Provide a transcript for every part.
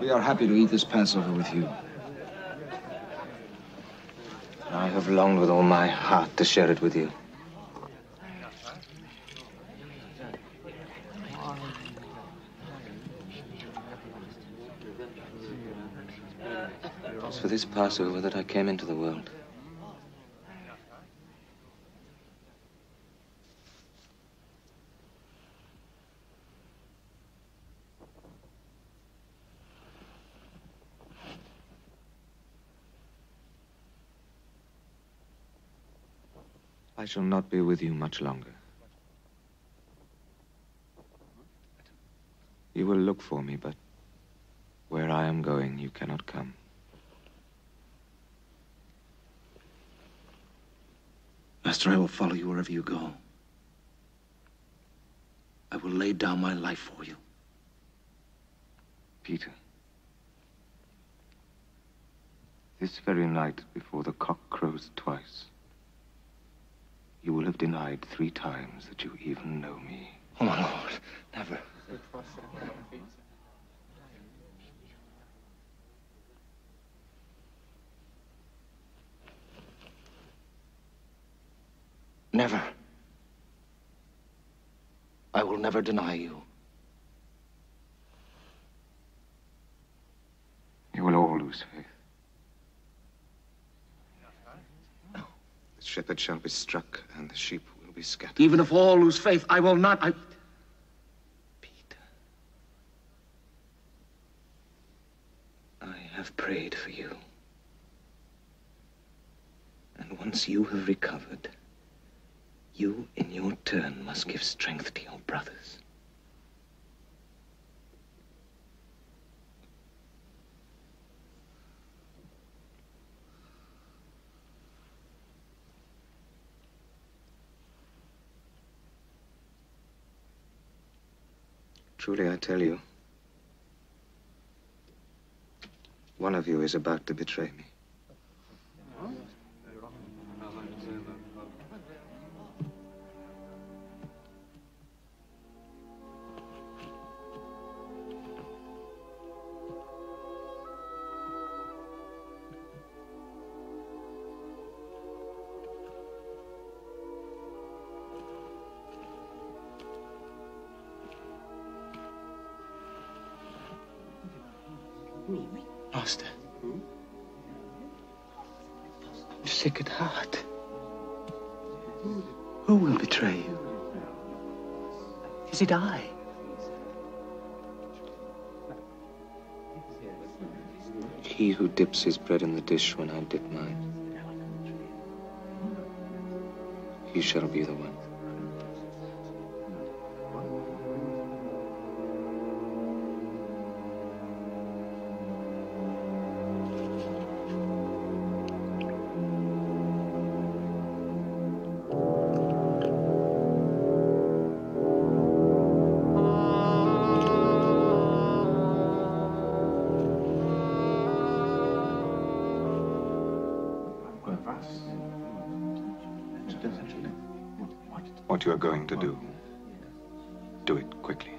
We are happy to eat this Passover with you. I have longed with all my heart to share it with you. It was for this Passover that I came into the world. I shall not be with you much longer. You will look for me, but where I am going, you cannot come. Master, I will follow you wherever you go. I will lay down my life for you. Peter, this very night before the cock crows twice, you will have denied 3 times that you even know me. Oh, my Lord, never. Never. I will never deny you. You will all lose faith. The shepherd shall be struck, and the sheep will be scattered. Even if all lose faith, I will not. Peter, I have prayed for you. And once you have recovered, you, in your turn, must give strength to your brothers. Truly, I tell you, one of you is about to betray me. Master. You're sick at heart. Who will betray you? Is it I? He who dips his bread in the dish when I dip mine. He shall be the one. What you are going to do, do it quickly.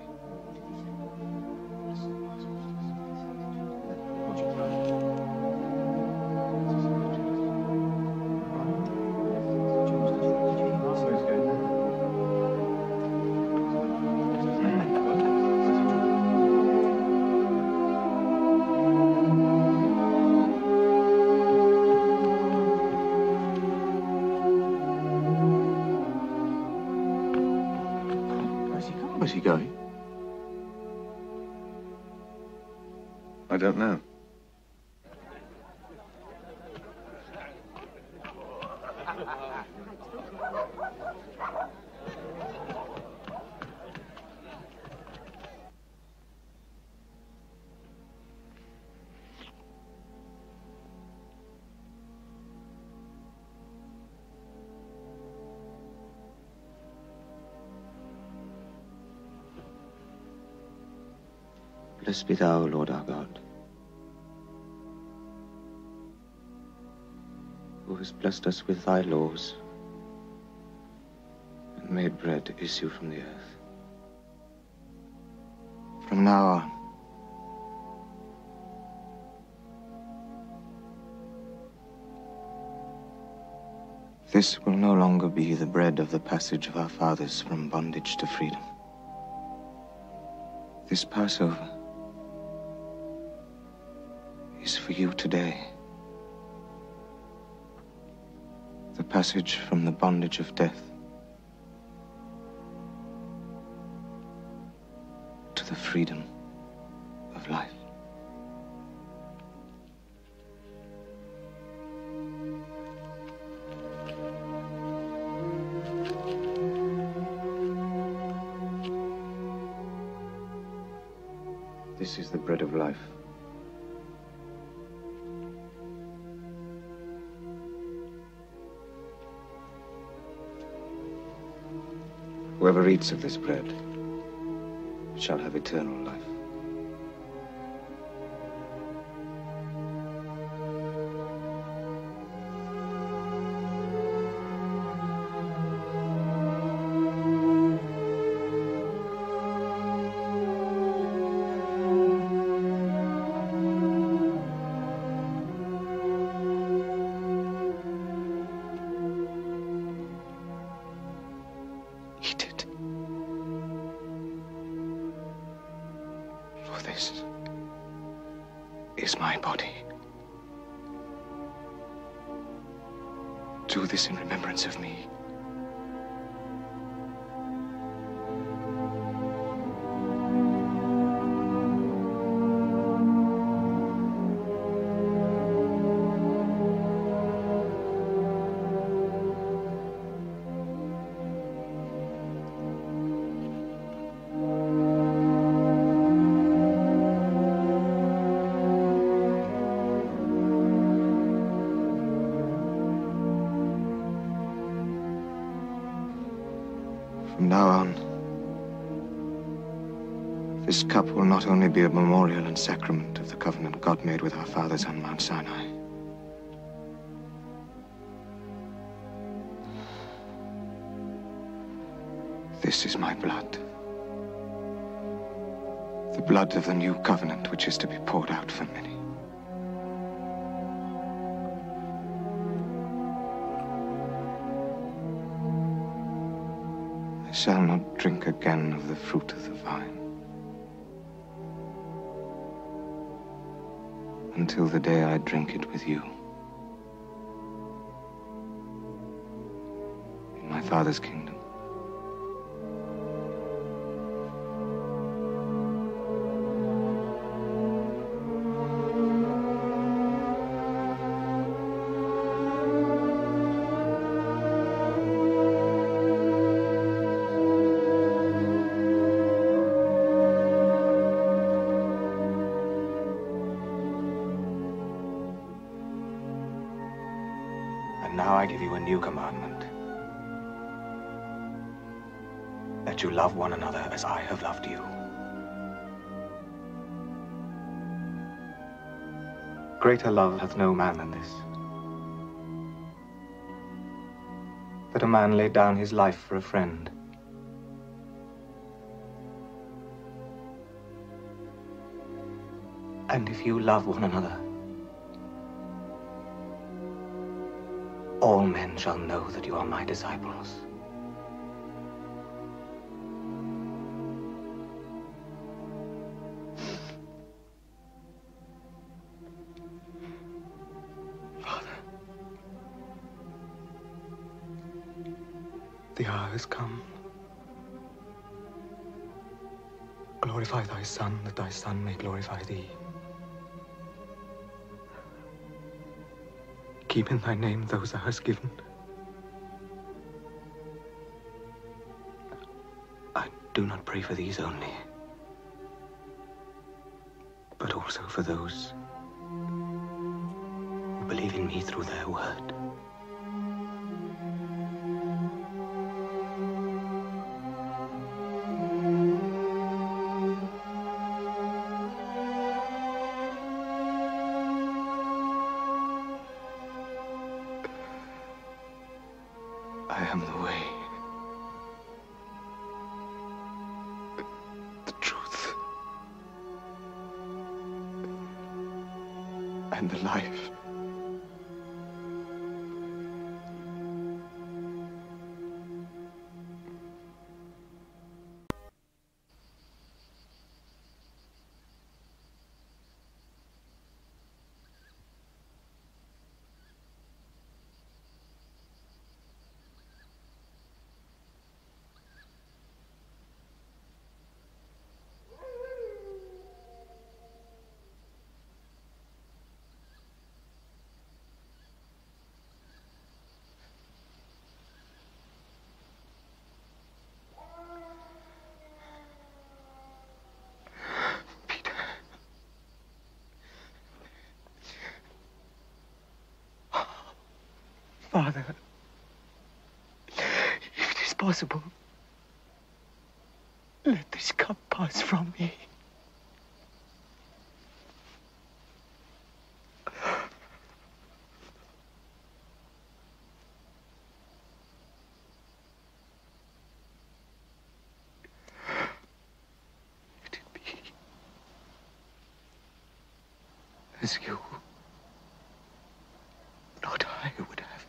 Where's he going? I don't know. Blessed be thou, Lord our God, who hast blessed us with thy laws and made bread issue from the earth. From now on, this will no longer be the bread of the passage of our fathers from bondage to freedom. This Passover is for you today. The passage from the bondage of death to the freedom of life. This is the bread of life. Whoever eats of this bread shall have eternal life. This is my body. Do this in remembrance of me. From now on, this cup will not only be a memorial and sacrament of the covenant God made with our fathers on Mount Sinai. This is my blood. The blood of the new covenant which is to be poured out for many. I shall not drink again of the fruit of the vine until the day I drink it with you in my Father's kingdom. Now I give you a new commandment, that you love one another as I have loved you. Greater love hath no man than this, that a man laid down his life for a friend. And if you love one another, all men shall know that you are my disciples. Father, the hour has come. Glorify thy Son, that thy Son may glorify thee. Keep in thy name those thou hast given. I do not pray for these only, but also for those who believe in me through their word. I am the way, the truth, and the life. Father, if it is possible, let this cup pass from me. Let it be as you, not I, would have it.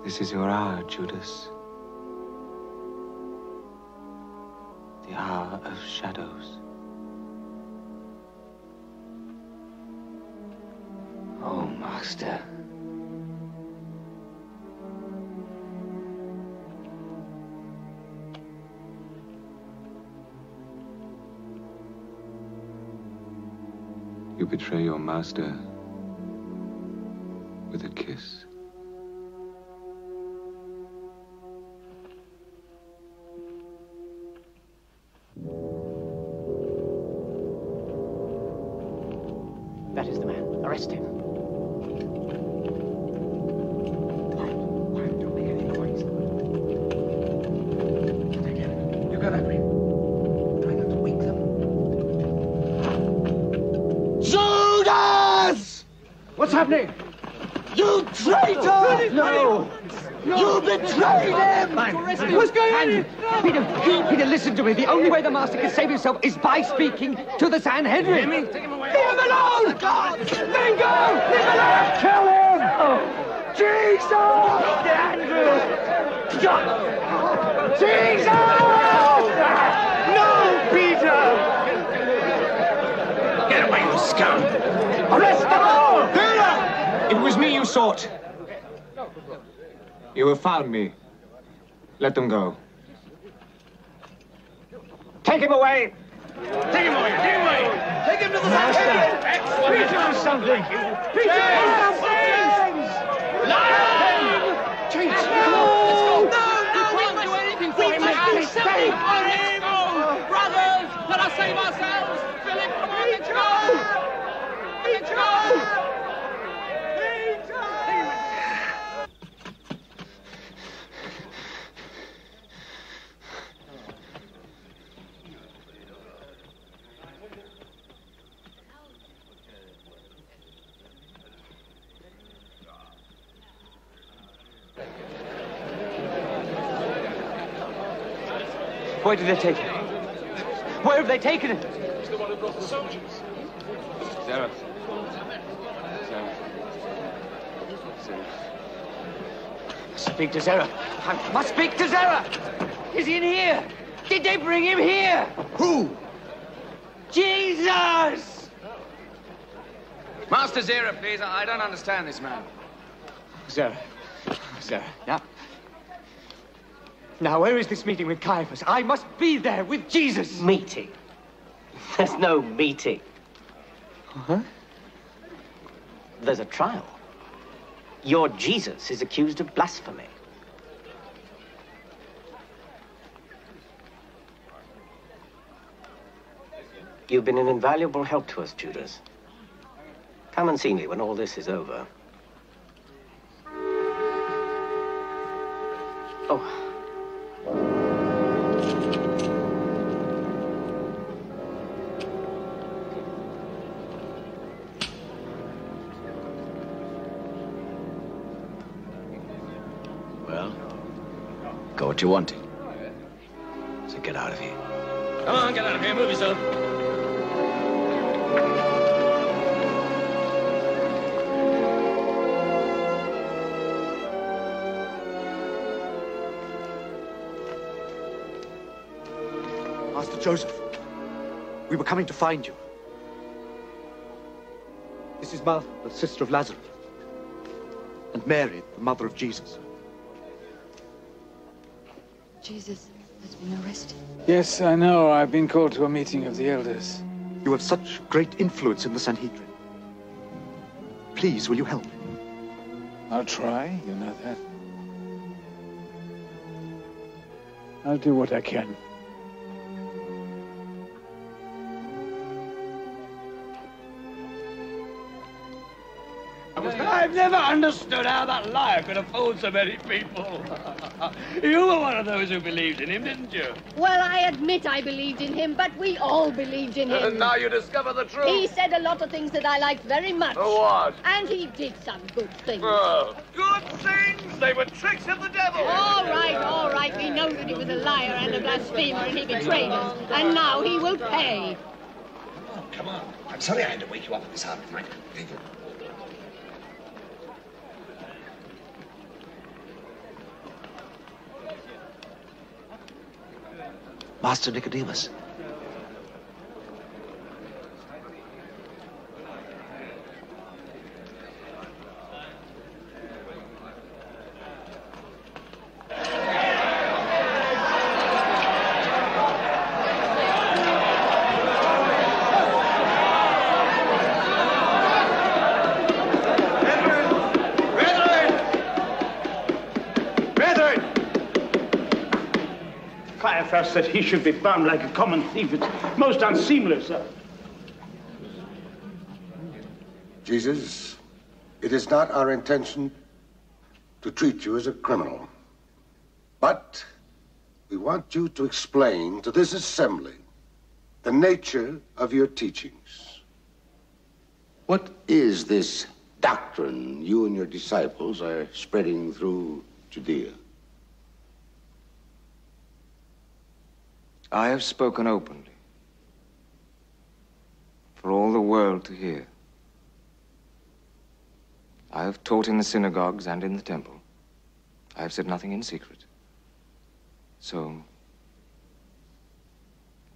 This is your hour, Judas. The hour of shadows. Oh, Master. You betray your master with a kiss. That is the man. Arrest him. Don't make any noise. You got that, man? Try not to wake them. Judas! What's happening? You traitor! No! You betrayed him! What's going on here? Peter, listen to me. The only way the master can save himself is by speaking to the Sanhedrin. Leave him alone! Let him go! Leave him alone! Kill him! Jesus! Andrew! Jesus! No, Peter! Get away, you scum! Arrest them all! Peter! It was me you sought. You have found me. Let them go. Take him away! Take him away! Take him away! Take him to the Sanhedrin! Peter, do something! Peter, Jesus! No! We can't do anything for him! We must do something for him! Brothers, let us save ourselves! Philip, come on, let's go! Let's go! Where did they take him? Where have they taken him? He's the one who brought the soldiers. Sarah. Speak to Zara. I must speak to Zara. Is he in here? Did they bring him here? Who? Jesus! Master Zara, please. I don't understand this man. Zara. Yeah. Now, where is this meeting with Caiaphas? I must be there with Jesus. Meeting? There's no meeting. Huh? There's a trial. Your Jesus is accused of blasphemy. You've been an invaluable help to us, Judas. Come and see me when all this is over. Oh. Got what you wanted. So get out of here. Come on, get out of here. Move yourself. Master Joseph, we were coming to find you. This is Martha, the sister of Lazarus, and Mary, the mother of Jesus. Jesus has been arrested. Yes, I know. I've been called to a meeting of the elders. You have such great influence in the Sanhedrin. Please, will you help? I'll try, you know that. I'll do what I can. I've never understood how that liar could have fooled so many people. You were one of those who believed in him, didn't you? Well, I admit I believed in him, but we all believed in him. And now you discover the truth. He said a lot of things that I liked very much. What? And he did some good things. Good things? They were tricks of the devil. All right. We know that he was a liar and a blasphemer and he betrayed us. And now he will pay. Come on. I'm sorry I had to wake you up at this hour of night. Thank you. Master Nicodemus. Caiaphas said he should be bound like a common thief. It's most unseemly, sir. Jesus, it is not our intention to treat you as a criminal. But we want you to explain to this assembly the nature of your teachings. What is this doctrine you and your disciples are spreading through Judea? I have spoken openly for all the world to hear. I have taught in the synagogues and in the temple. I have said nothing in secret. So,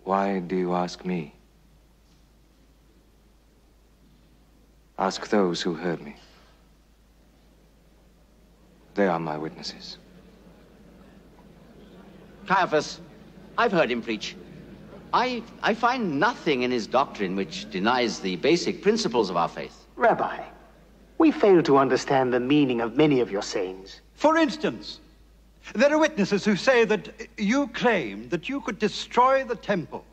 why do you ask me? Ask those who heard me. They are my witnesses. Caiaphas, I've heard him preach. I find nothing in his doctrine which denies the basic principles of our faith. Rabbi, we fail to understand the meaning of many of your sayings. For instance, there are witnesses who say that you claim that you could destroy the temple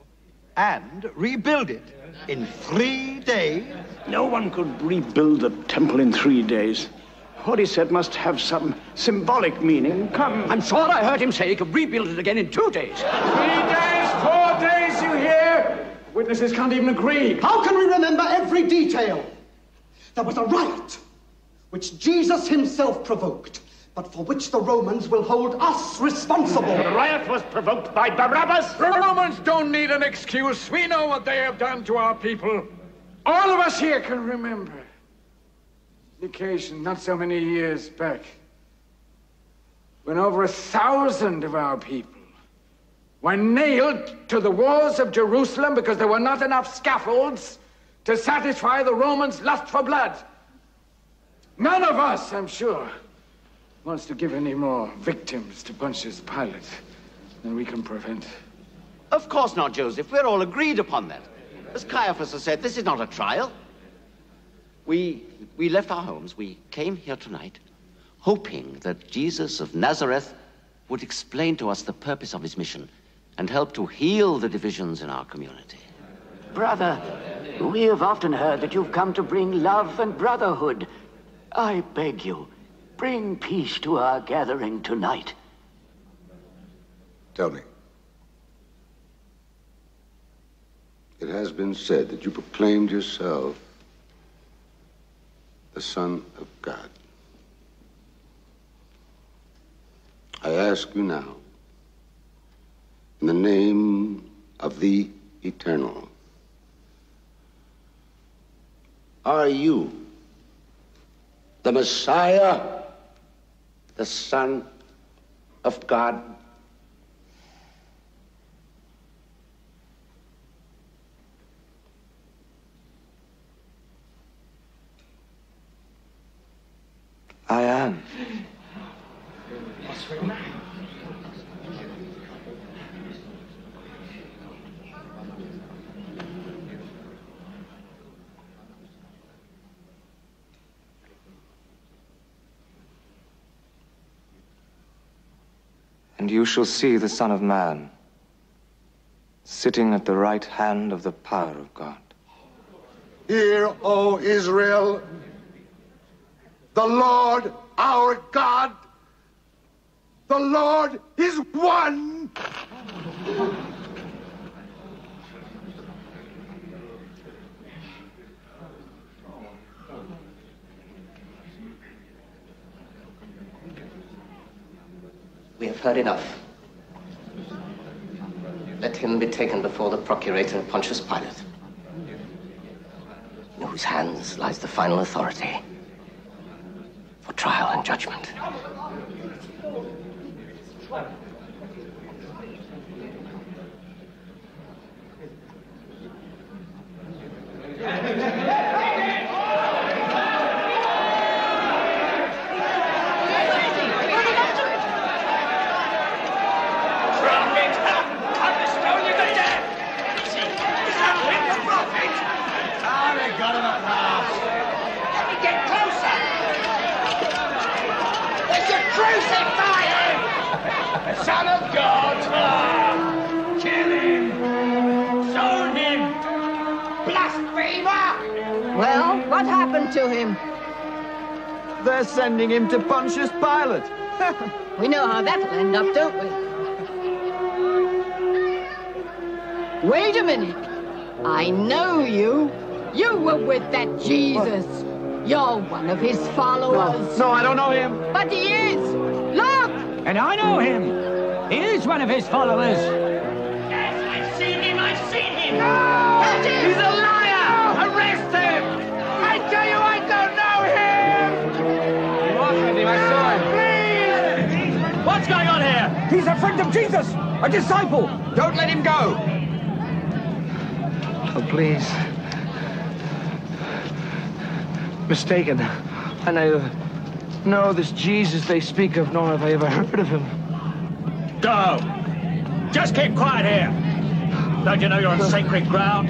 and rebuild it in 3 days. No one could rebuild the temple in 3 days. What he said must have some symbolic meaning. Come. I'm sure I heard him say he could rebuild it again in 2 days. 3 days, 4 days, you hear? Witnesses can't even agree. How can we remember every detail? There was a riot, which Jesus himself provoked, but for which the Romans will hold us responsible. The riot was provoked by Barabbas. The Romans don't need an excuse. We know what they have done to our people. All of us here can remember the occasion not so many years back when over 1,000 of our people were nailed to the walls of Jerusalem because there were not enough scaffolds to satisfy the Romans' lust for blood. None of us, I'm sure, wants to give any more victims to Pontius Pilate than we can prevent. Of course not, Joseph. We're all agreed upon that. As Caiaphas has said, this is not a trial. We left our homes. We came here tonight hoping that Jesus of Nazareth would explain to us the purpose of his mission and help to heal the divisions in our community. Brother, we have often heard that you've come to bring love and brotherhood. I beg you, bring peace to our gathering tonight. Tell me. It has been said that you proclaimed yourself the Son of God. I ask you now, in the name of the Eternal, are you the Messiah, the Son of God? I am. And you shall see the Son of Man sitting at the right hand of the power of God. Hear, O Israel, the Lord our God, the Lord is one. We have heard enough. Let him be taken before the procurator Pontius Pilate, in whose hands lies the final authority for trial and judgment. Son of God! Kill him! Stone him! Blasphemer! Well, what happened to him? They're sending him to Pontius Pilate. We know how that'll end up, don't we? Wait a minute. I know you. You were with that Jesus. You're one of his followers. No, I don't know him. But he is. Look! And I know him. He is one of his followers. Yes, I've seen him. I've seen him. No! He's a liar! Arrest him! I tell you, I don't know him! You are with him, I saw him. Please! What's going on here? He's a friend of Jesus, a disciple. Don't let him go! Oh, please. Mistaken. I neither know this Jesus they speak of, nor have I ever heard of him. Go! Just keep quiet here. Don't you know you're on sacred ground?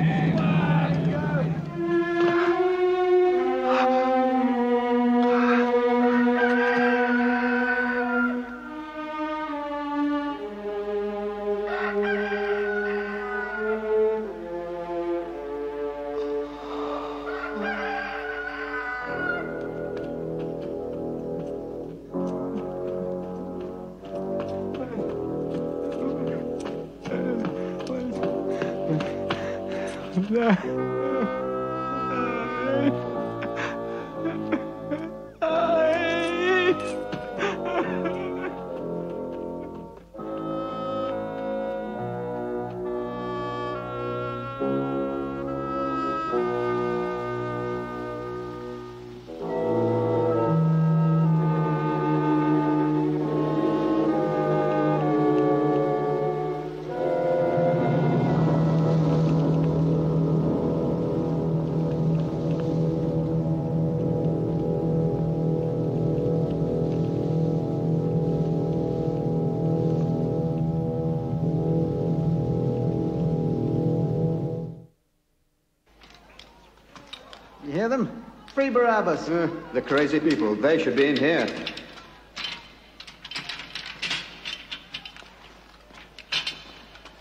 You hear them? Free Barabbas. The crazy people. They should be in here.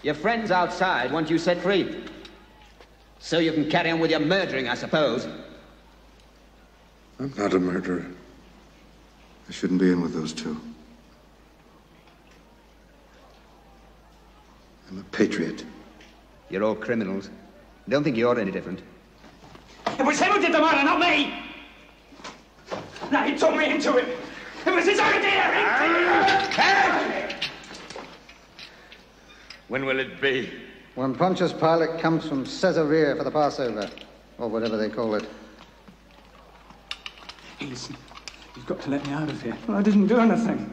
Your friends outside want you set free. So you can carry on with your murdering, I suppose. I'm not a murderer. I shouldn't be in with those two. I'm a patriot. You're all criminals. Don't think you're any different. It was him who did the murder, not me! Now, he took me into it. It was his idea! When will it be? When Pontius Pilate comes from Caesarea for the Passover, or whatever they call it. Hey, listen. You've got to let me out of here. I didn't do anything.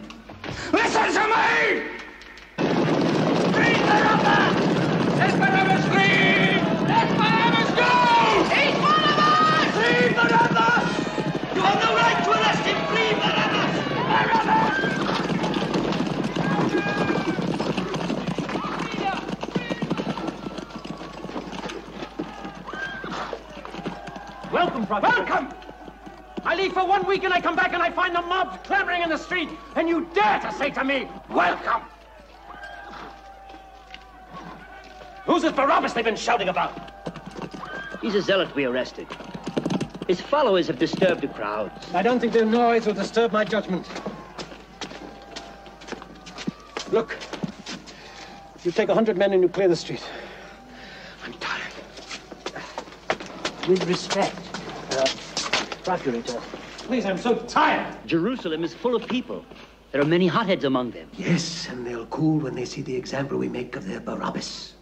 Listen to me! Free Barabbas! Let Barabbas free! Let Barabbas go! He's one of us! Free Barabbas! You have no right to arrest him! Free Barabbas! Barabbas! Welcome, brother. Welcome! I leave for 1 week and I come back and I find the mob clamoring in the street, and you dare to say to me, welcome! Who's this Barabbas they've been shouting about? He's a zealot we arrested. His followers have disturbed the crowds. I don't think their noise will disturb my judgment. Look, you take 100 men and you clear the street. I'm tired. With respect, Procurator. Please, I'm so tired. Jerusalem is full of people. There are many hotheads among them. Yes, and they'll cool when they see the example we make of their Barabbas.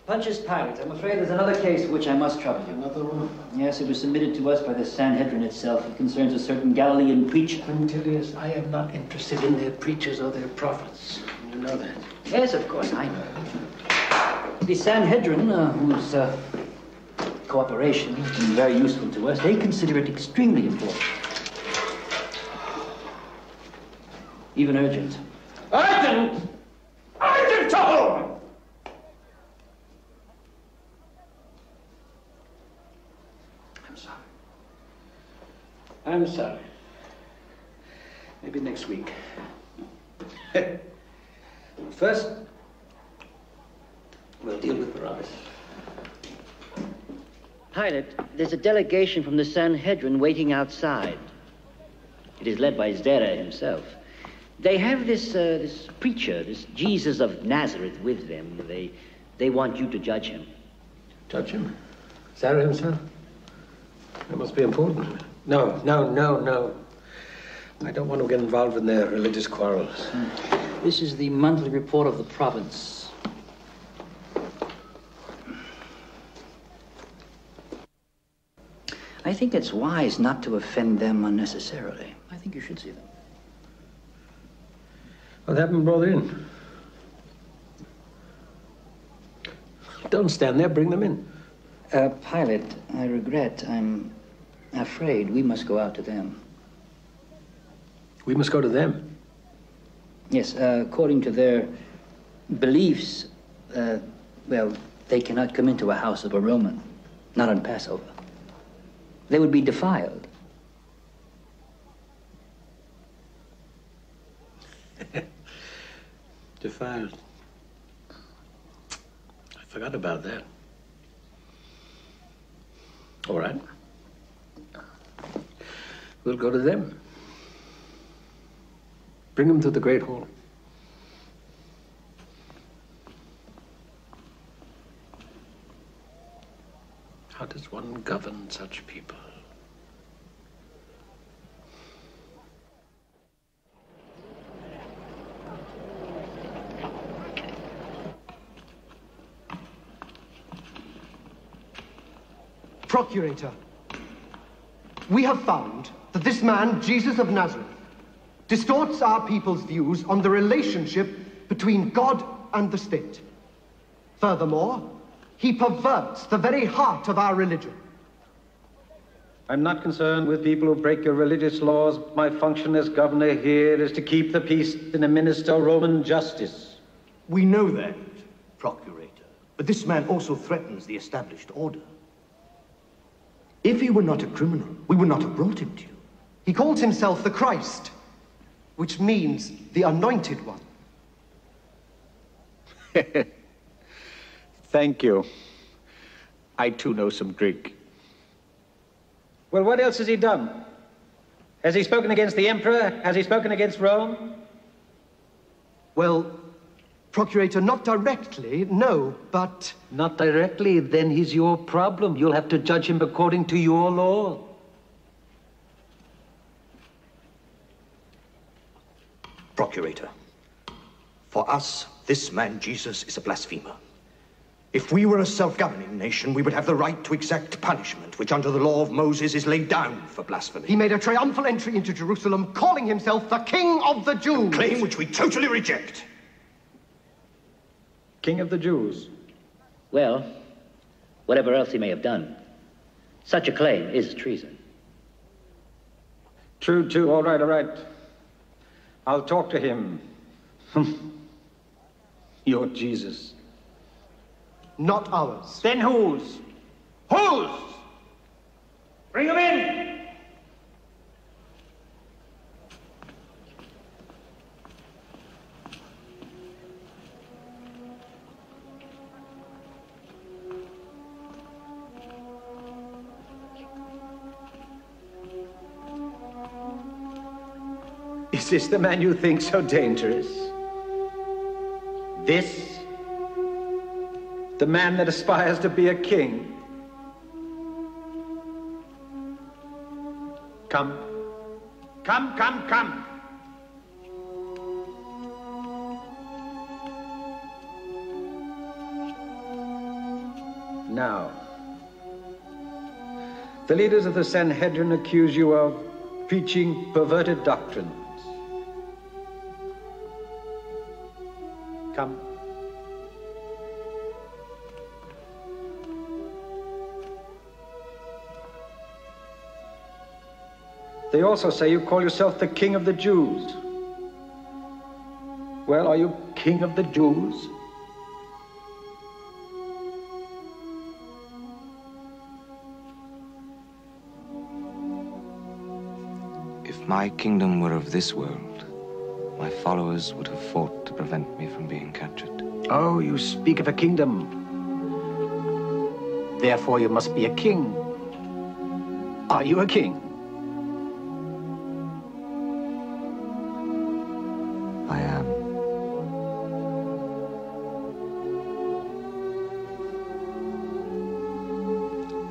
Pontius Pilate, I'm afraid there's another case for which I must trouble you. Another one? Yes, it was submitted to us by the Sanhedrin itself. It concerns a certain Galilean preacher. Quintilius, I am not interested in their preachers or their prophets. You know that. Yes, of course, I know. The Sanhedrin, whose cooperation has been very useful to us, they consider it extremely important. Even urgent. Urgent? Urgent to whom? I'm sorry. Maybe next week. First, we'll deal with Barabbas. Pilate, there's a delegation from the Sanhedrin waiting outside. It is led by Zera himself. They have this preacher, this Jesus of Nazareth, with them. They want you to judge him. Judge him? Zera himself? That must be important. No. I don't want to get involved in their religious quarrels. This is the monthly report of the province. I think it's wise not to offend them unnecessarily. I think you should see them. Well, they haven't been brought in. Don't stand there, bring them in. Pilate, I regret, I'm afraid we must go out to them. We must go to them? Yes, according to their beliefs, well, they cannot come into a house of a Roman, not on Passover. They would be defiled. Defiled. I forgot about that. All right. We'll go to them. Bring them to the Great Hall. How does one govern such people? Procurator, we have found that this man, Jesus of Nazareth, distorts our people's views on the relationship between God and the state. Furthermore, He perverts the very heart of our religion. I'm not concerned with people who break your religious laws. My function as governor here is to keep the peace and administer Roman justice. We know that, Procurator. But this man also threatens the established order. If he were not a criminal, we would not have brought him to you. He calls himself the Christ, which means the Anointed One. Thank you. I too know some Greek. Well, what else has he done? Has he spoken against the emperor? Has he spoken against Rome? Well, Procurator, not directly, no, but... Not directly? Then he's your problem. You'll have to judge him according to your law. Procurator, for us, this man Jesus is a blasphemer. If we were a self-governing nation, we would have the right to exact punishment, which under the law of Moses is laid down for blasphemy. He made a triumphal entry into Jerusalem, calling himself the King of the Jews. A claim which we totally reject. King of the Jews? Well, whatever else he may have done, such a claim is treason. True, all right. I'll talk to him. You're Jesus. Not ours. Then whose? Whose? Bring him in! Is this the man you think so dangerous? This? The man that aspires to be a king? Come. Now, the leaders of the Sanhedrin accuse you of preaching perverted doctrines. Come. They also say you call yourself the King of the Jews. Well, are you King of the Jews? If my kingdom were of this world, my followers would have fought to prevent me from being captured. Oh, you speak of a kingdom. Therefore, you must be a king. Are you a king? I am.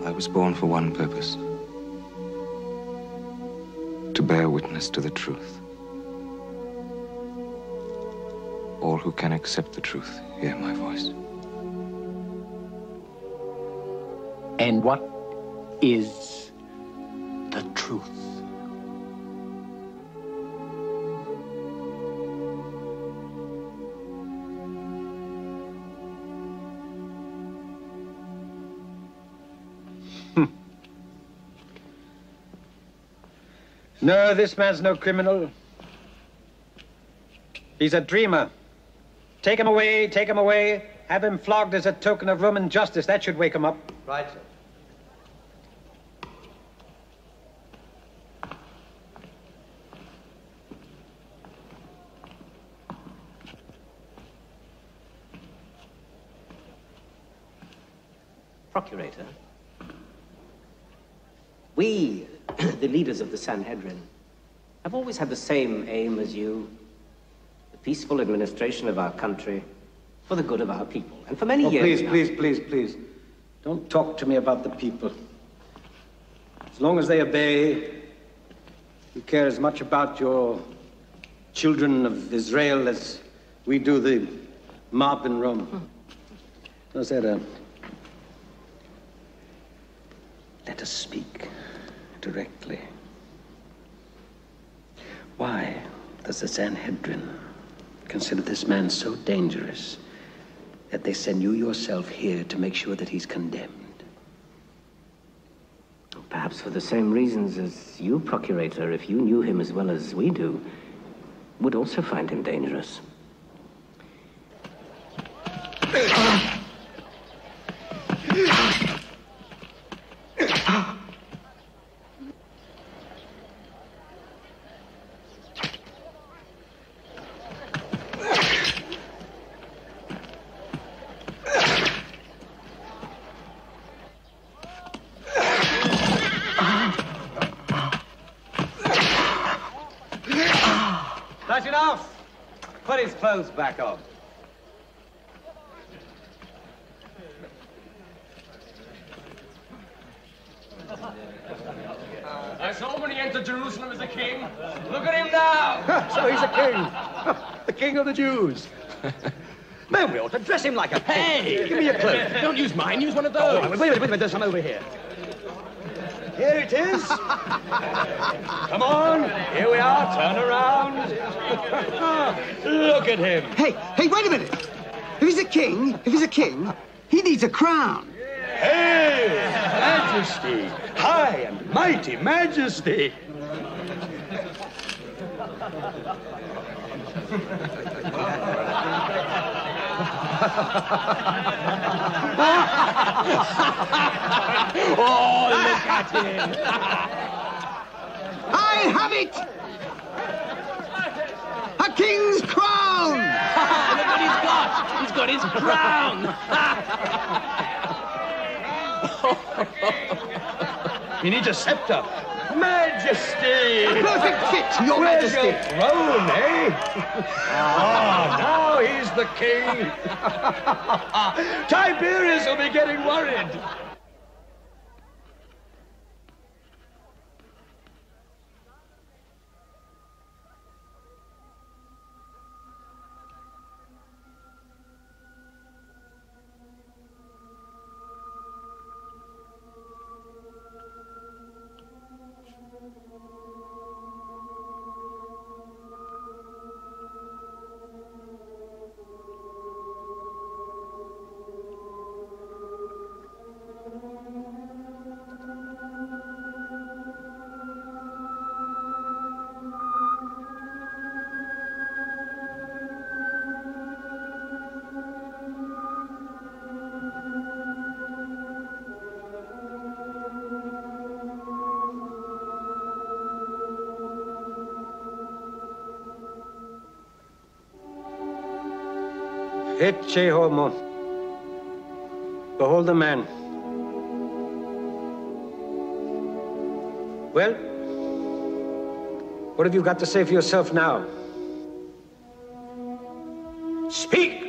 I was born for one purpose. To bear witness to the truth. All who can accept the truth hear my voice. And what is the truth? No, this man's no criminal. He's a dreamer. Take him away, take him away. Have him flogged as a token of Roman justice. That should wake him up. Right, sir. Procurator, we, the leaders of the Sanhedrin, have always had the same aim as you, the peaceful administration of our country for the good of our people. And for many years now... Please. Don't talk to me about the people. As long as they obey, you care as much about your children of Israel as we do the mob in Rome. How's that, Let us speak directly. Why does the Sanhedrin consider this man so dangerous that they send you yourself here to make sure that he's condemned. Perhaps for the same reasons as you, Procurator, if you knew him as well as we do, would also find him dangerous. That's enough. Put his clothes back on. I saw when he entered Jerusalem as a king. Look at him now. So he's a king. The king of the Jews. Man, we ought to dress him like a king. Hey! Give me a cloak. Don't use mine, use one of those. Oh, wait a minute, there's some over here. Here it is. Come on, here we are, turn around. Look at him. Hey, wait a minute. If he's a king, he needs a crown. Hey, Majesty, high and mighty Majesty. Oh, look at him. I have it! A king's crown! Look what he's got. He's got his crown. He needs a scepter. Majesty! A perfect fit, Your Where's Majesty. your throne, eh? Now he's the king. Tiberius will be getting worried. Ecce homo. Behold the man. Well, what have you got to say for yourself now? Speak!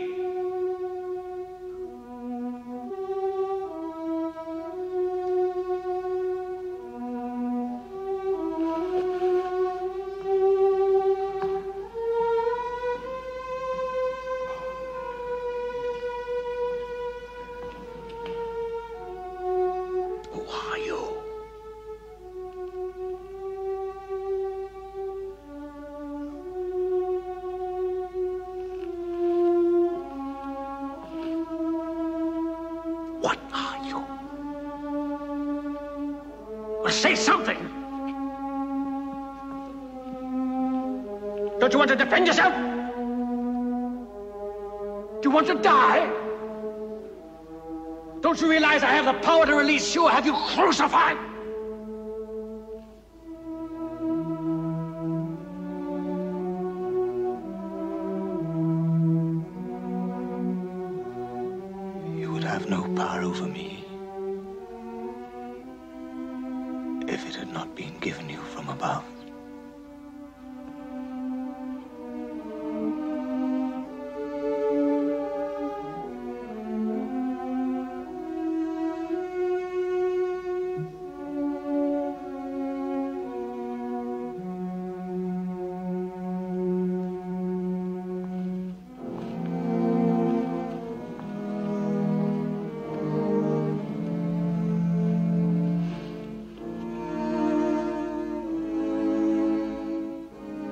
Say something! Don't you want to defend yourself? Do you want to die? Don't you realize I have the power to release you or have you crucified? You would have no power over me if it had not been given you from above.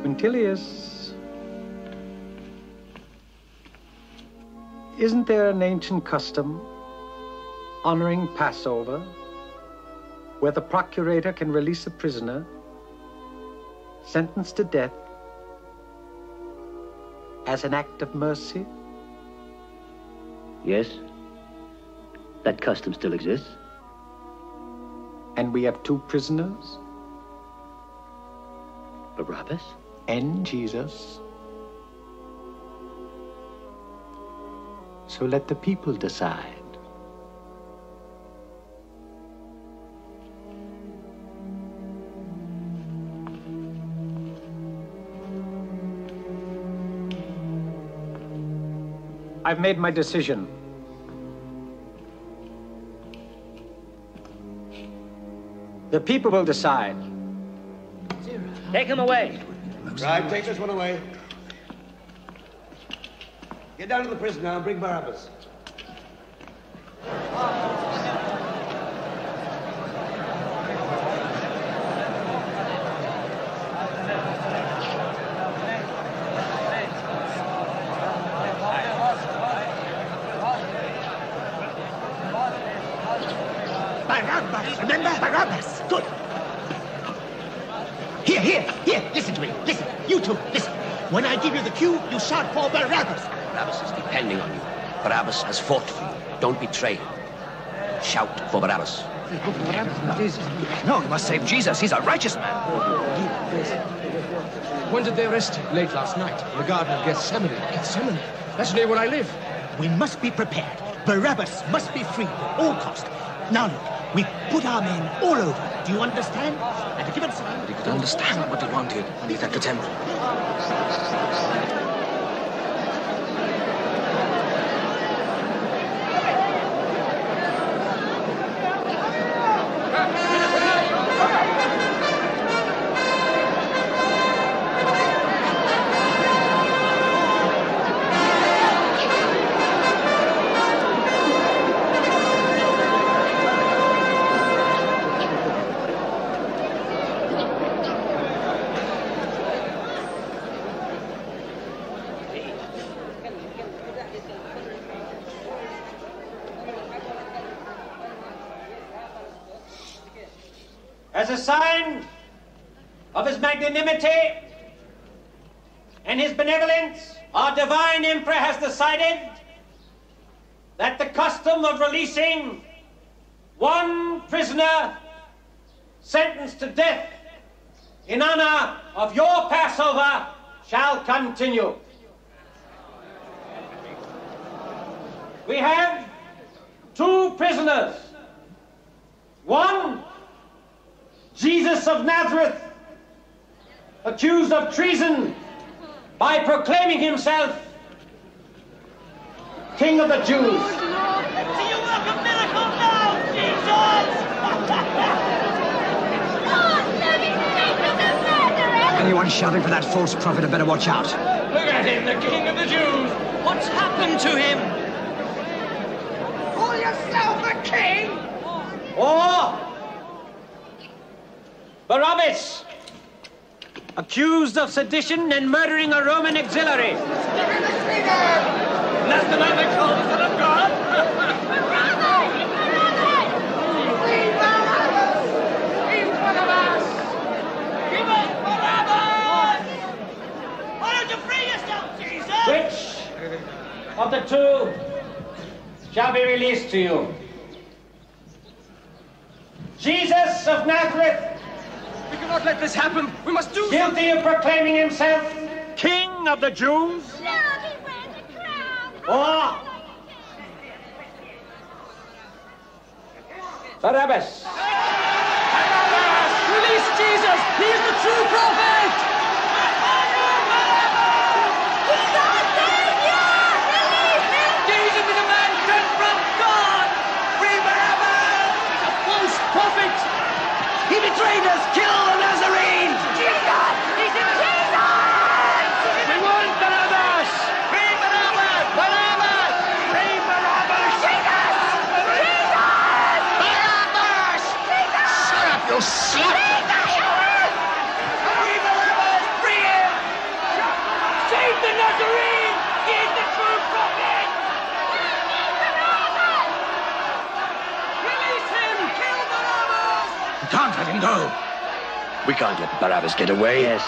Quintilius. Isn't there an ancient custom honoring Passover where the procurator can release a prisoner sentenced to death as an act of mercy? Yes. That custom still exists. And we have two prisoners? Barabbas? And Jesus. So let the people decide. I've made my decision. The people will decide. Take him away. Right, take this one away. Get down to the prison now and bring Barabbas. Barabbas! Remember? Barabbas! Good. Here, listen to me. Listen, you two, listen. When I give you the cue, you shout for Barabbas. Barabbas is depending on you. Barabbas has fought for you. Don't betray him. Shout for Barabbas. No, you must save Jesus. He's a righteous man. When did they arrest him? Late last night, in the Garden of Gethsemane. Gethsemane? That's near where I live. We must be prepared. Barabbas must be freed at all cost. Now look, we put our men all over. Do you understand? And to give it some... He could understand what he wanted when he's at the temple. As a sign of his magnanimity and his benevolence, our divine emperor has decided that the custom of releasing one prisoner sentenced to death in honor of your Passover shall continue. We have two prisoners. One, Jesus of Nazareth, accused of treason by proclaiming himself King of the Jews. Do you work a miracle now, Jesus? Anyone shouting for that false prophet had better watch out. Look at him, the King of the Jews. What's happened to him? Call yourself a king? Or Barabbas, accused of sedition and murdering a Roman auxiliary. That's the man they call the Son of God. Free Barabbas! Free Barabbas! Give us Barabbas! Why don't you free yourself, Jesus? Which of the two shall be released to you? Jesus of Nazareth, We cannot let this happen. We must do guilty of proclaiming himself King of the Jews? Or Barabbas? Release Jesus! He is the true prophet! Jesus is a man sent from God! Free Barabbas! He's a false prophet! He betrayed us! Kill the Nazarene! Jesus! He's in Jesus! We want Barabbas! Free Barabbas! Barabbas! Free Barabbas! Jesus! Jesus! Barabbas! Jesus! Shut up, you slut! Jesus! Free Barabbas! him go. We can't let Barabbas get away. Yes.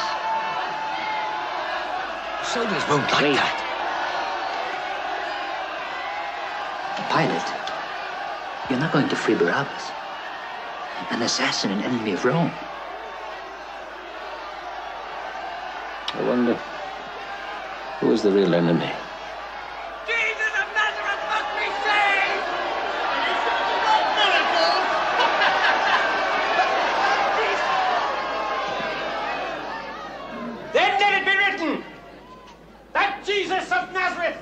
Soldiers won't like that. Pilate, you're not going to free Barabbas, an assassin and enemy of Rome. I wonder, who is the real enemy? Jesus of Nazareth must be saved! Then let it be written that Jesus of Nazareth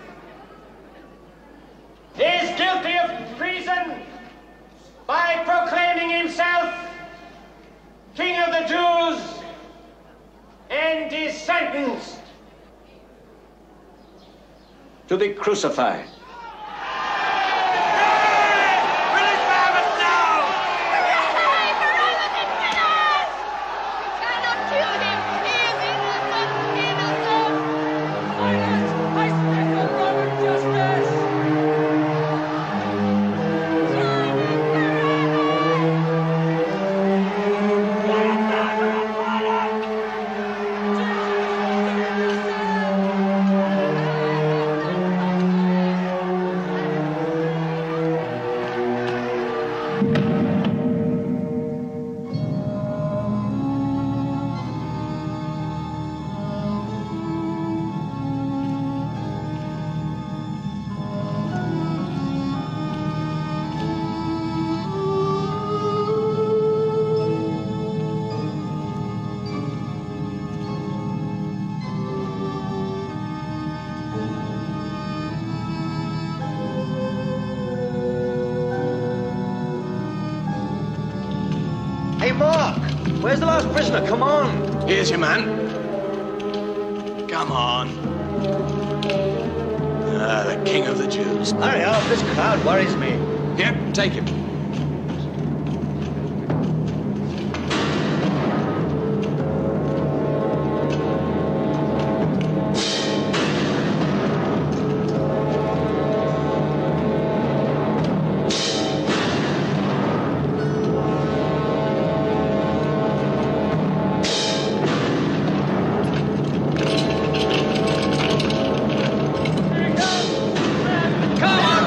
is guilty of treason by proclaiming himself King of the Jews and is sentenced To be crucified. Where's the last prisoner? Come on. Here's your man. Come on. The King of the Jews. Hurry up, this crowd worries me. Yep, take him. Come on,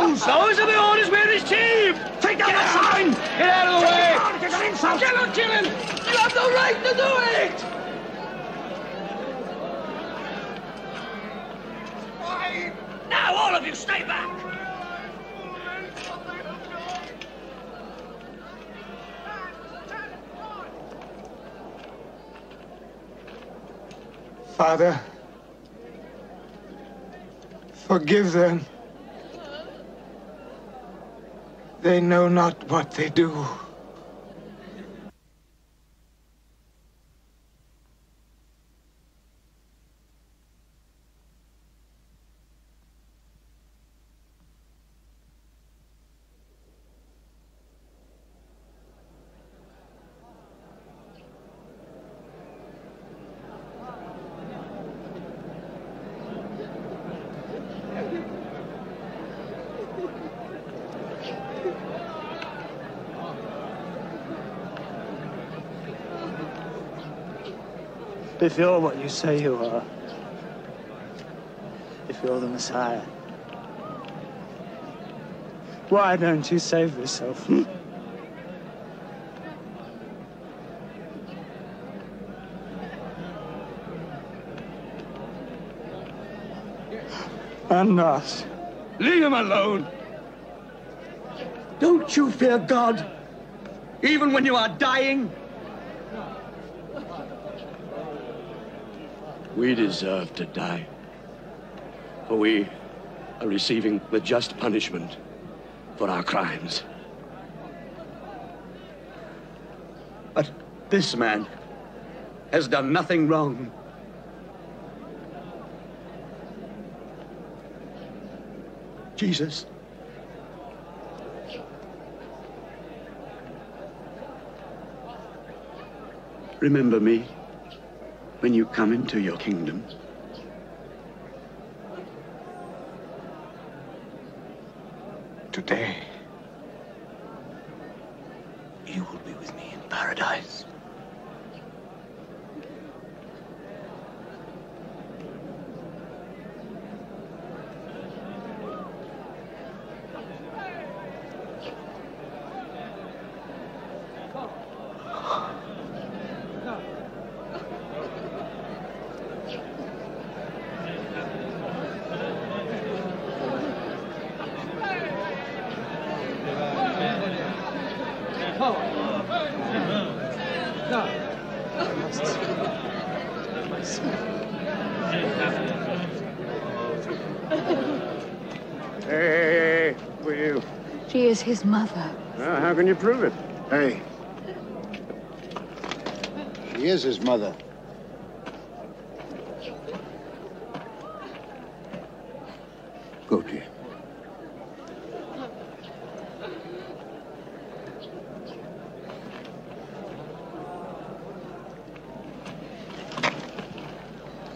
Those are the orders we're received! Take down that sign! Get out of the way! Get an insult! Cannot kill him! You have no right to do it! Now all of you stay back! Father, forgive them. They know not what they do. If you're what you say you are, if you're the Messiah, why don't you save yourself? And us. Leave him alone! Don't you fear God, even when you are dying? We deserve to die, for we are receiving the just punishment for our crimes. But this man has done nothing wrong. Jesus. Remember me when you come into your kingdom. Today, you will be with me in paradise. Hey, will you? She is his mother. Well, how can you prove it? Hey. She is his mother. Go, dear.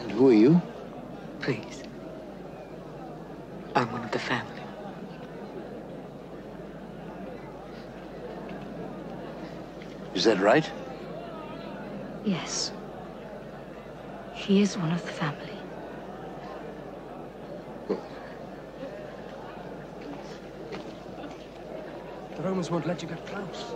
And who are you? Please. I'm one of the family. Is that right? Yes. She is one of the family. The Romans won't let you get close.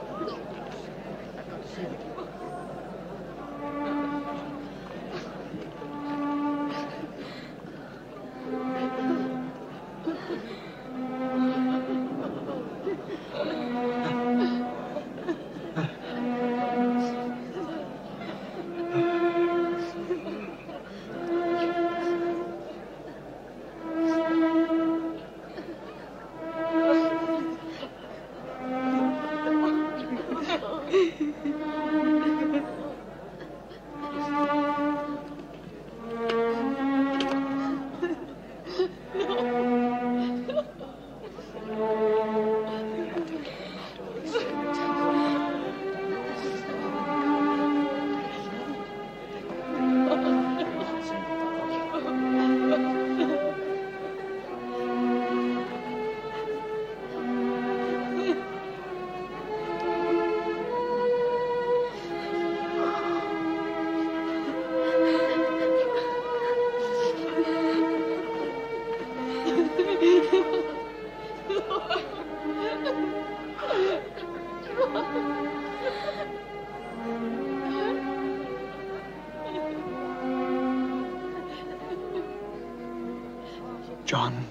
John.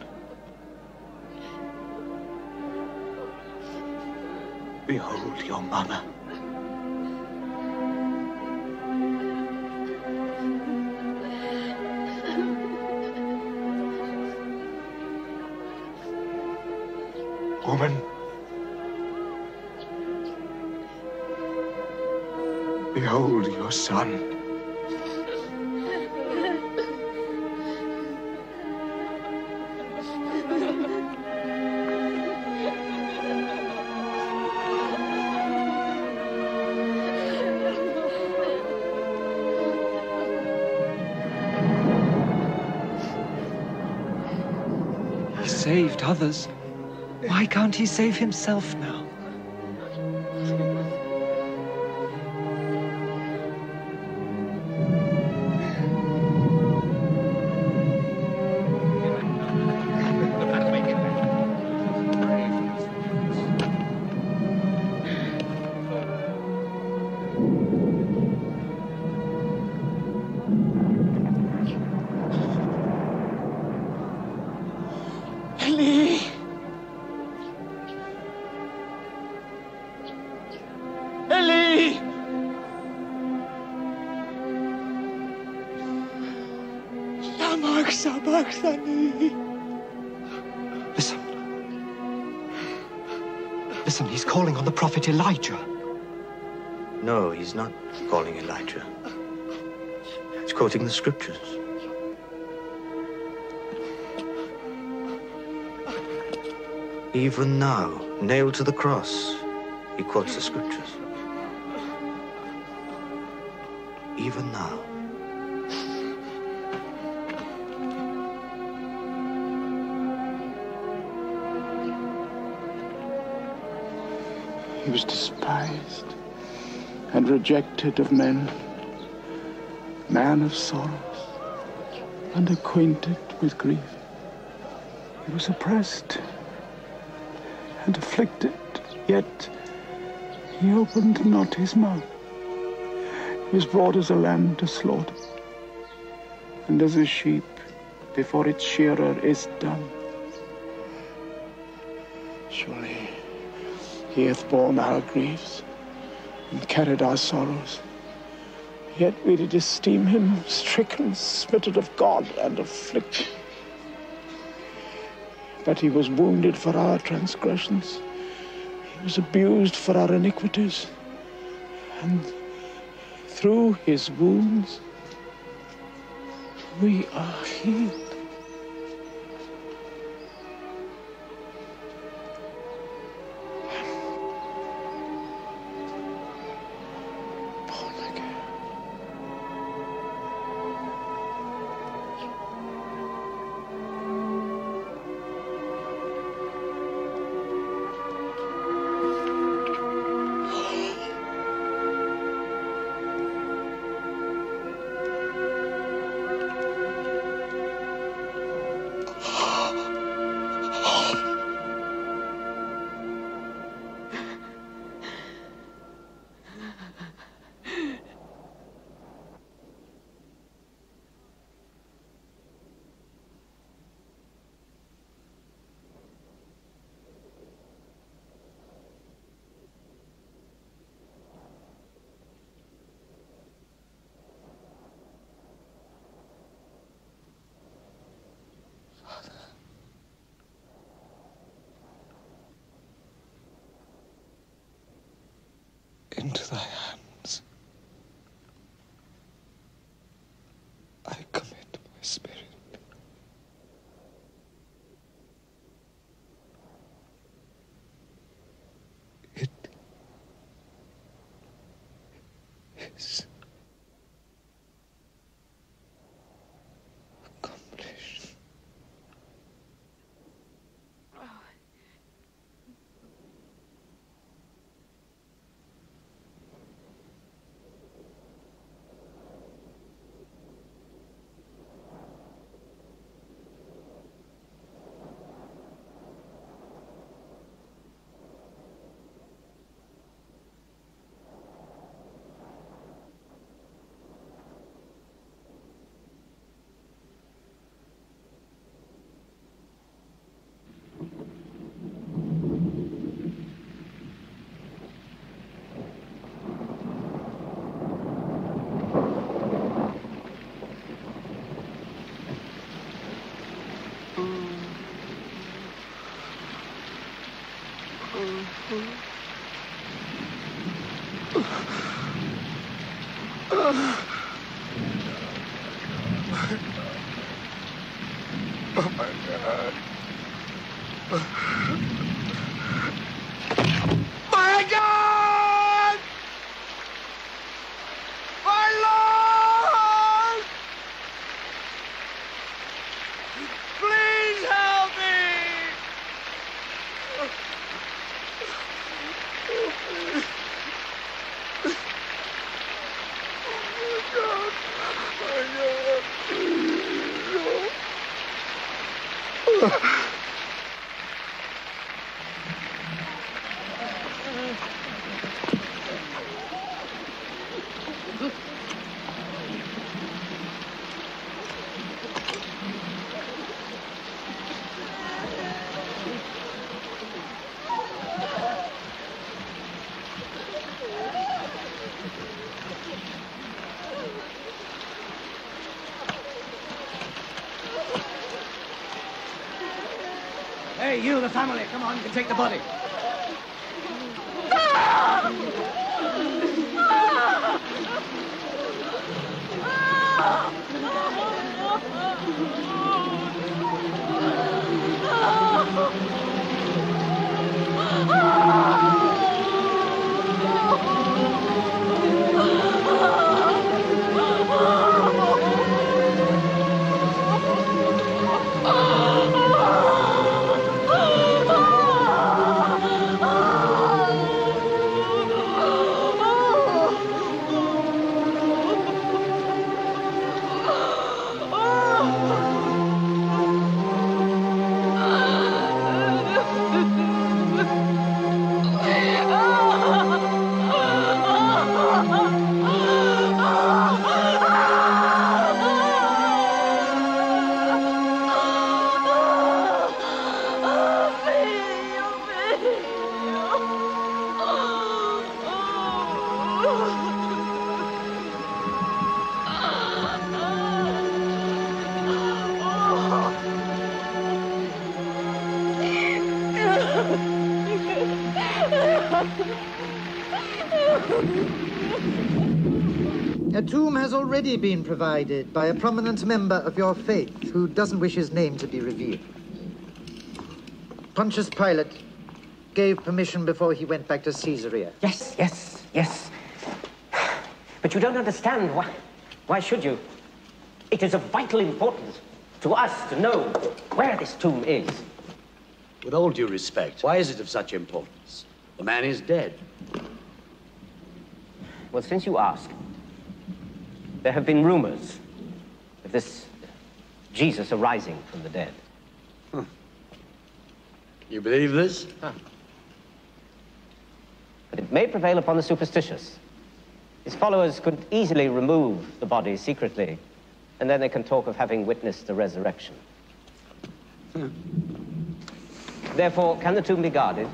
Behold your mother. Woman, behold your son. He saved others. Why can't he save himself now? Listen, he's calling on the prophet Elijah. No, he's not calling Elijah. He's quoting the scriptures. Even now, nailed to the cross, he quotes the scriptures. Even now. He was despised and rejected of men, man of sorrows and acquainted with grief. He was oppressed and afflicted, yet he opened not his mouth. He was brought as a lamb to slaughter, and as a sheep before its shearer is dumb. Surely he hath borne our griefs and carried our sorrows. Yet we did esteem him stricken, smitten of God, and afflicted. But he was wounded for our transgressions. He was abused for our iniquities. And through his wounds, we are healed. Into thy hands I commit my spirit. It is accomplished. Oh, my God. My God! My Lord! Please help me! Hey, you, the family, come on, you can take the body. A tomb has already been provided by a prominent member of your faith who doesn't wish his name to be revealed. Pontius Pilate gave permission before he went back to Caesarea. Yes, yes, yes. But you don't understand. Why should you? It is of vital importance to us to know where this tomb is. With all due respect, why is it of such importance? The man is dead. Well, since you ask, there have been rumors of this Jesus arising from the dead. Huh. You believe this? Huh. But it may prevail upon the superstitious. His followers could easily remove the body secretly, and then they can talk of having witnessed the resurrection. Therefore, can the tomb be guarded?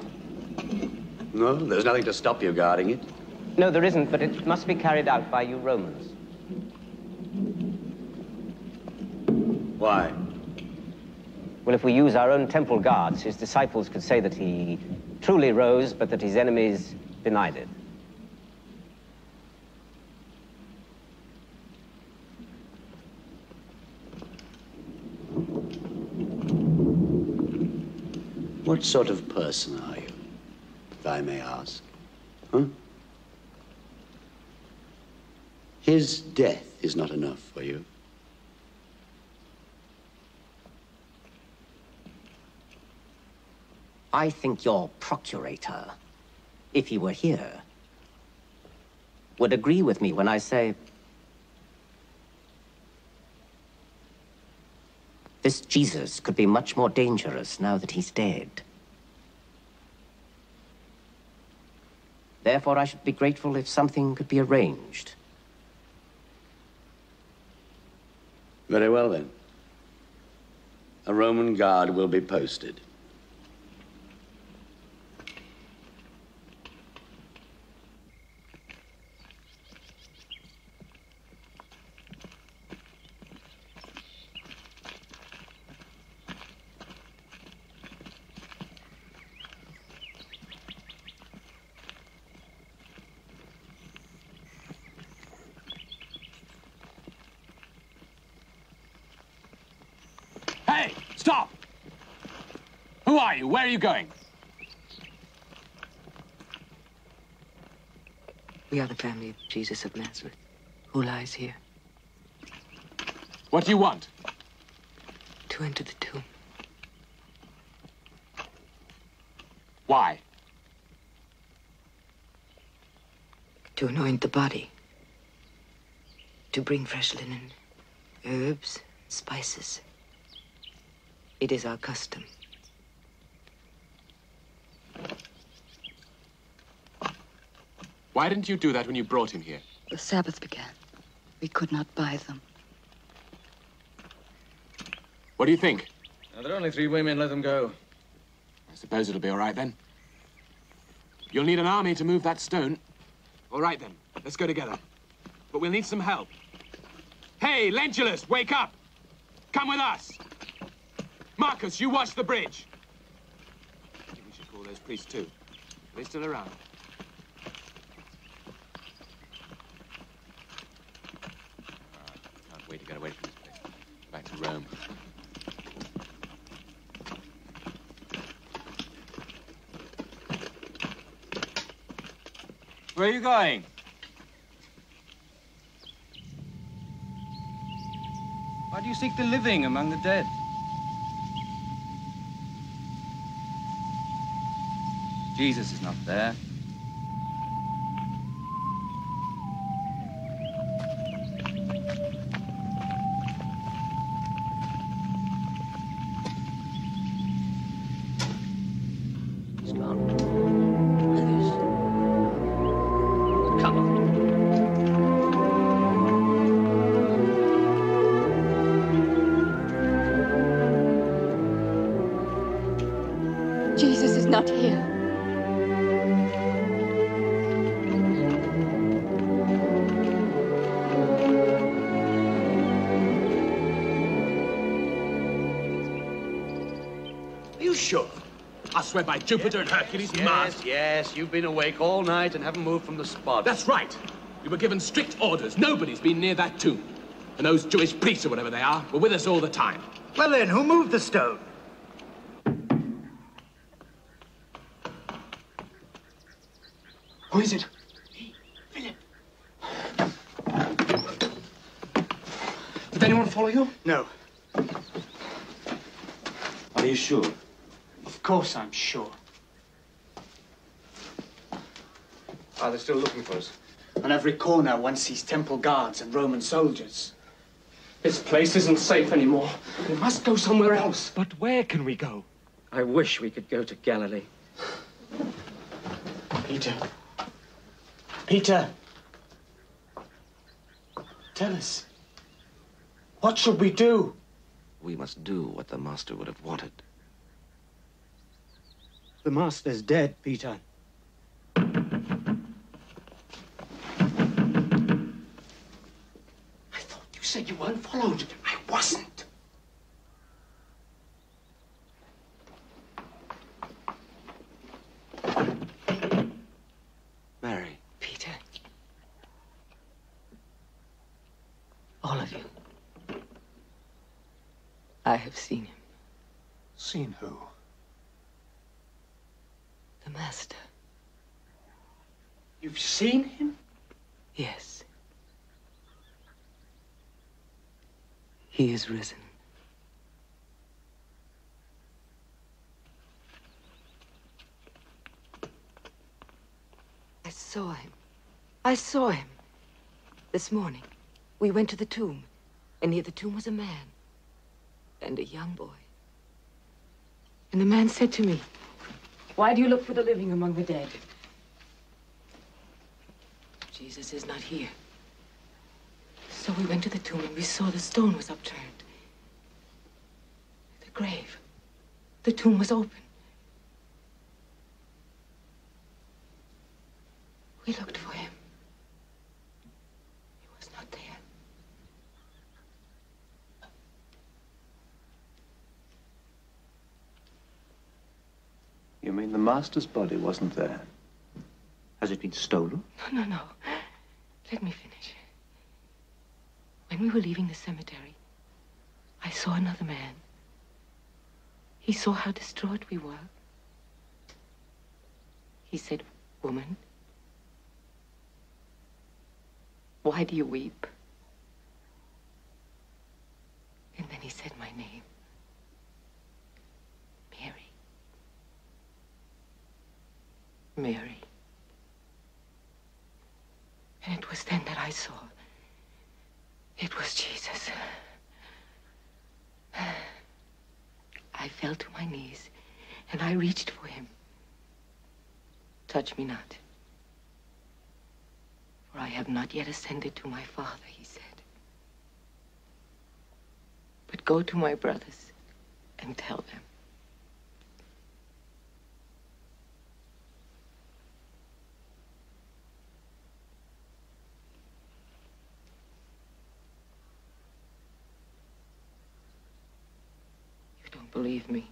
No, there's nothing to stop you guarding it. No, there isn't, but it must be carried out by you Romans. Why? Well, if we use our own temple guards, his disciples could say that he truly rose, but that his enemies denied it. What sort of person are you, if I may ask? Huh? His death is not enough for you. I think your procurator, if he were here, would agree with me when I say this Jesus could be much more dangerous now that he's dead. Therefore, I should be grateful if something could be arranged. Very well, then. A Roman guard will be posted. Stop! Who are you? Where are you going? We are the family of Jesus of Nazareth, who lies here. What do you want? To enter the tomb. Why? To anoint the body. To bring fresh linen, herbs, spices. It is our custom. Why didn't you do that when you brought him here? The Sabbath began. We could not buy them. What do you think? Now, there are only 3 women. Let them go. I suppose it'll be all right then. You'll need an army to move that stone. All right then, let's go together. But we'll need some help. Hey, Lentulus, wake up! Come with us! Marcus, you watch the bridge. I think we should call those priests too. Are they still around? Can't wait to get away from this place. Back to Rome. Where are you going? Why do you seek the living among the dead? Jesus is not there. He's gone. Others. Come on. Jesus is not here. Are you sure? I swear by Jupiter and Hercules, Mars. Yes, you've been awake all night and haven't moved from the spot. That's right. We were given strict orders. Nobody's been near that tomb. And those Jewish priests, or whatever they are, were with us all the time. Well then, who moved the stone? Who is it? Did anyone follow you? No. Are you sure? Of course I'm sure. Are they still looking for us? On every corner, one sees temple guards and Roman soldiers. This place isn't safe anymore. We must go somewhere else. But where can we go? I wish we could go to Galilee. Peter. Peter. Tell us. What should we do? We must do what the Master would have wanted. The Master's dead, Peter. I thought you said you weren't followed. I wasn't. Mary. Peter. All of you. I have seen him. Seen who? The Master. You've seen him? Yes. He is risen. I saw him. I saw him. This morning, we went to the tomb, and near the tomb was a man and a young boy. And the man said to me, "Why do you look for the living among the dead? Jesus is not here." So we went to the tomb and we saw the stone was upturned. The grave. The tomb was open. We looked for him. He was not there. You mean the Master's body wasn't there? Has it been stolen? No, no, no. Let me finish. When we were leaving the cemetery, I saw another man. He saw how distraught we were. He said, "Woman, why do you weep?" And then he said my name. Mary. Mary. And it was then that I saw it was Jesus. I fell to my knees and I reached for him. "Touch me not, for I have not yet ascended to my Father," he said. "But go to my brothers and tell them." You don't believe me.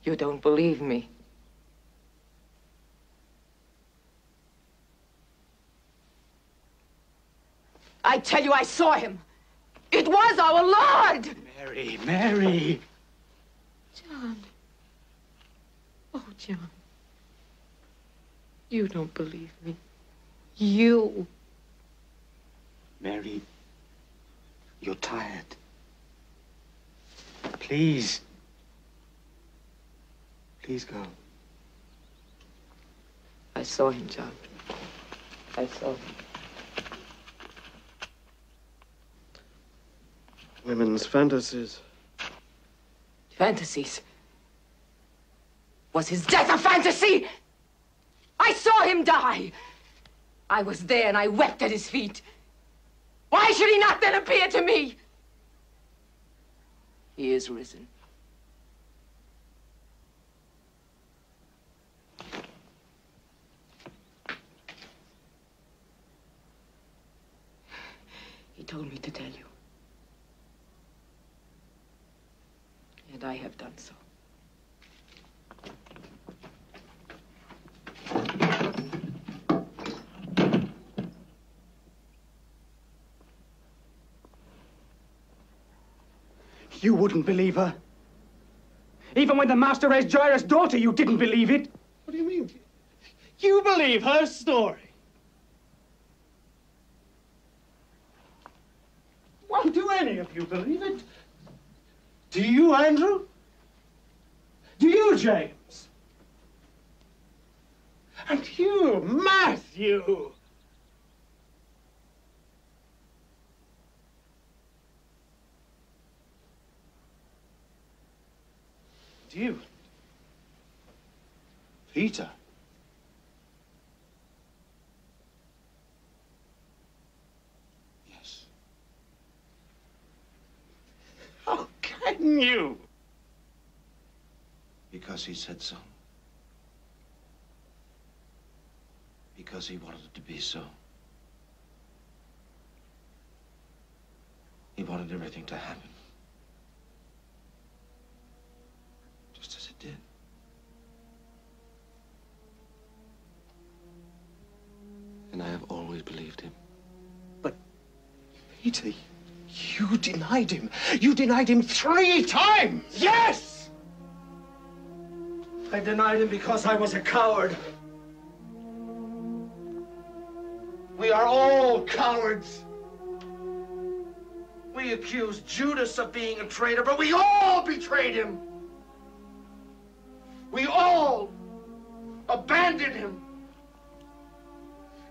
You don't believe me. I tell you, I saw him. It was our Lord! Mary, Mary! John. Oh, John. You don't believe me. You. Mary, you're tired. Please. Please go. I saw him, John. I saw him. Women's fantasies. Fantasies? Was his death a fantasy? I saw him die. I was there and I wept at his feet. Why should he not then appear to me? He is risen. He told me to tell you. And I have done so. You wouldn't believe her. Even when the master raised Jairus' daughter, you didn't believe it. What do you mean? You believe her story? Why do any of you believe it? Do you, Andrew? Do you, James? And you, Matthew? Do you? Peter? Yes. How can you? Because he said so. Because he wanted it to be so. He wanted everything to happen. Just as it did. And I have always believed him. But, Peter, you denied him. You denied him 3 times! Yes! I denied him because I was a coward. We are all cowards. We accused Judas of being a traitor, but we all betrayed him. We all abandoned him.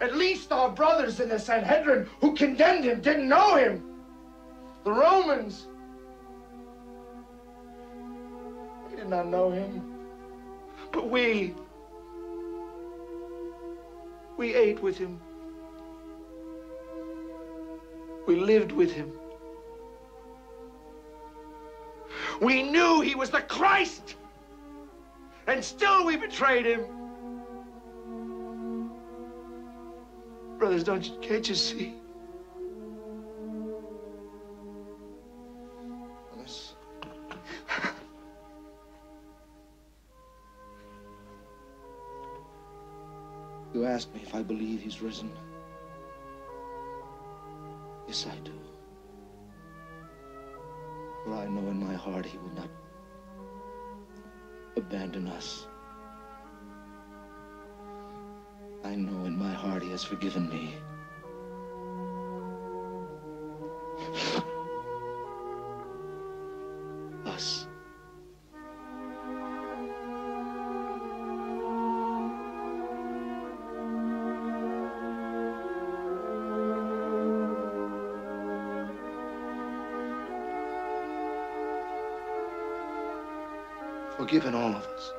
At least our brothers in the Sanhedrin who condemned him didn't know him. The Romans, they did not know him. But we ate with him. We lived with him. We knew he was the Christ, and still we betrayed him. Brothers, can't you see? Unless... You asked me if I believe he's risen. Yes, I do. For I know in my heart he will not abandon us. I know in my heart he has forgiven me. Us. Forgiven all of us.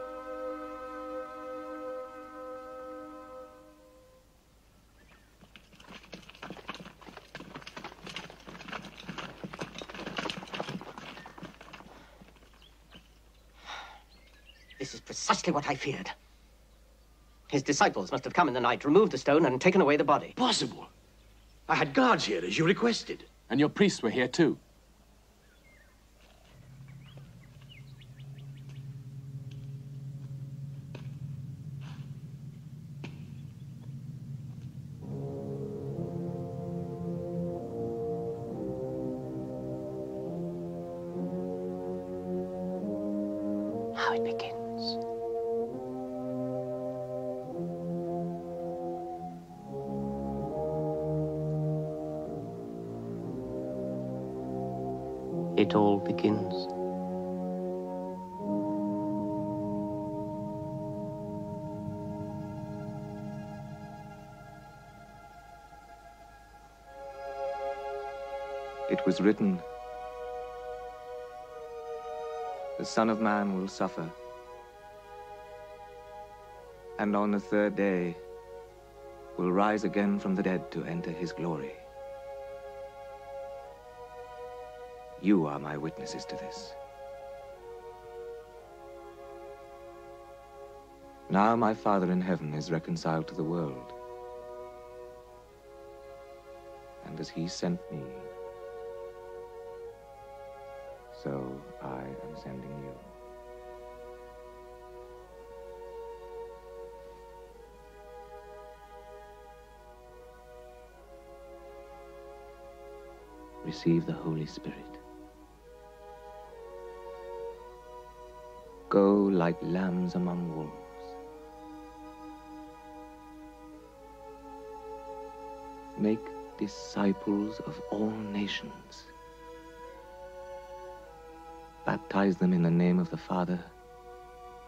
This is precisely what I feared. His disciples must have come in the night, removed the stone, and taken away the body. Possible. I had guards here, as you requested. And your priests were here too. Now it begins. It all begins. It was written, the Son of Man will suffer, and on the third day will rise again from the dead to enter his glory. You are my witnesses to this. Now my Father in heaven is reconciled to the world, and as he sent me, so I am sending you. Receive the Holy Spirit. Go like lambs among wolves. Make disciples of all nations. Baptize them in the name of the Father,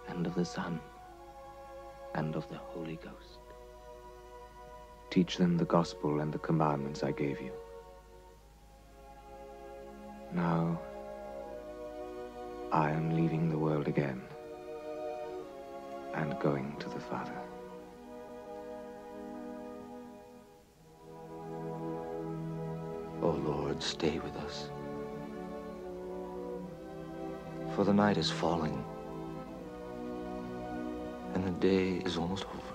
and of the Son, and of the Holy Ghost. Teach them the gospel and the commandments I gave you. Now, I am leaving the world again, and going to the Father. O Lord, stay with us. For the night is falling, and the day is almost over.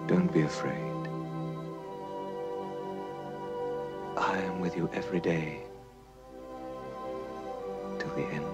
Don't be afraid. I am with you every day till the end.